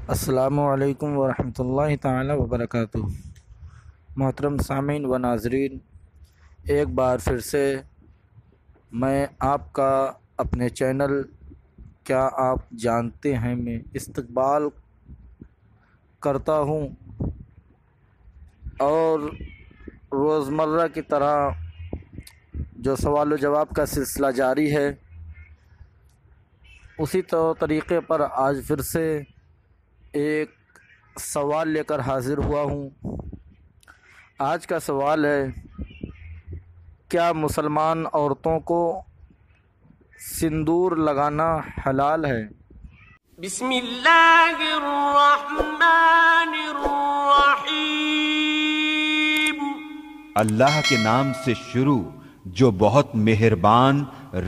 السلام علیکم ورحمۃ اللہ تعالی وبرکاتہ۔ محترم سامعین و ناظرین، ایک بار پھر سے میں آپ کا اپنے چینل کیا آپ جانتے ہیں میں استقبال کرتا ہوں، اور روزمرہ کی طرح جو سوال و جواب کا سلسلہ جاری ہے، اسی طریقے پر آج پھر سے ایک سوال لے کر حاضر ہوا ہوں۔ آج کا سوال ہے، کیا مسلمان عورتوں کو سندور لگانا حلال ہے؟ بسم اللہ الرحمن الرحیم۔ اللہ کے نام سے شروع جو بہت مہربان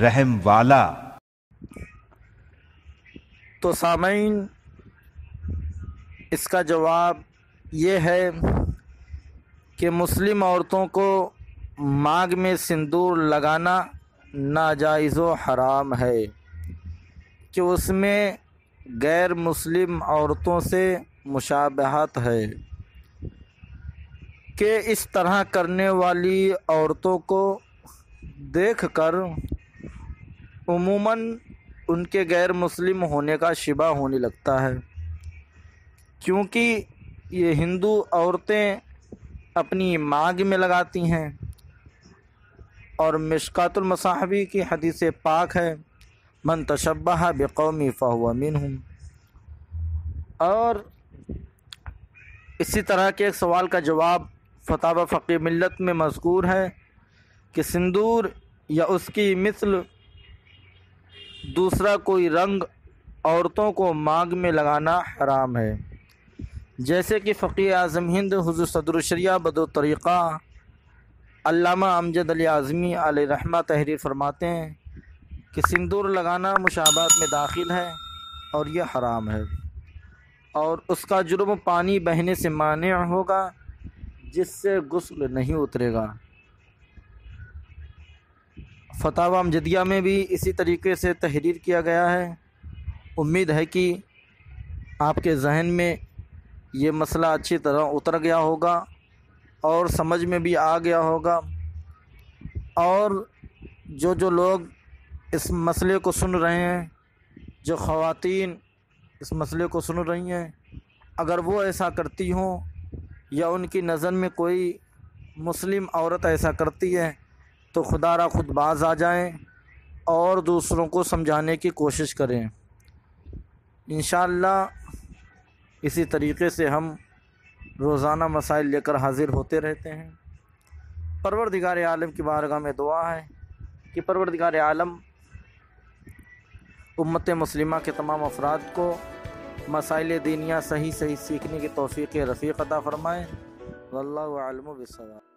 رحم والا۔ تو سامعین، اس کا جواب یہ ہے کہ مسلم عورتوں کو مانگ میں سندور لگانا ناجائز و حرام ہے، کہ اس میں غیر مسلم عورتوں سے مشابہت ہے، کہ اس طرح کرنے والی عورتوں کو دیکھ کر عموماً ان کے غیر مسلم ہونے کا شبہ ہونے لگتا ہے، کیونکہ یہ ہندو عورتیں اپنی مانگ میں لگاتی ہیں، اور مشکوٰۃ المصابیح کی حدیث پاک ہے، من تشبہ بقوم فہو منہم۔ اور اسی طرح کے ایک سوال کا جواب فتاوی فقہ ملت میں مذکور ہے کہ سندور یا اس کی مثل دوسرا کوئی رنگ عورتوں کو مانگ میں لگانا حرام ہے، جیسے کہ فقیہ اعظم ہند حضرت صدر الشریعہ بدو طریقہ علامہ امجد علی اعظمی علیہ رحمہ تحریر فرماتے ہیں کہ سندور لگانا مشابہت میں داخل ہے اور یہ حرام ہے، اور اس کا جرم پانی بہنے سے مانع ہوگا، جس سے غسل نہیں اترے گا۔ فتاوی امجدیہ میں بھی اسی طریقے سے تحریر کیا گیا ہے۔ امید ہے کہ آپ کے ذہن میں یہ مسئلہ اچھی طرح اتر گیا ہوگا اور سمجھ میں بھی آ گیا ہوگا، اور جو لوگ اس مسئلے کو سن رہے ہیں، جو خواتین اس مسئلے کو سن رہی ہیں، اگر وہ ایسا کرتی ہوں یا ان کی نظر میں کوئی مسلم عورت ایسا کرتی ہے، تو خدا را خود باز آ جائیں اور دوسروں کو سمجھانے کی کوشش کریں۔ انشاءاللہ اسی طریقے سے ہم روزانہ مسائل لے کر حاضر ہوتے رہتے ہیں۔ پروردگار عالم کی بارگاہ میں دعا ہے کہ پروردگار عالم امت مسلمہ کے تمام افراد کو مسائل دینیہ صحیح سیکھنے کی توفیق رفیق عطا فرمائے۔ واللہ اعلم بالصواب۔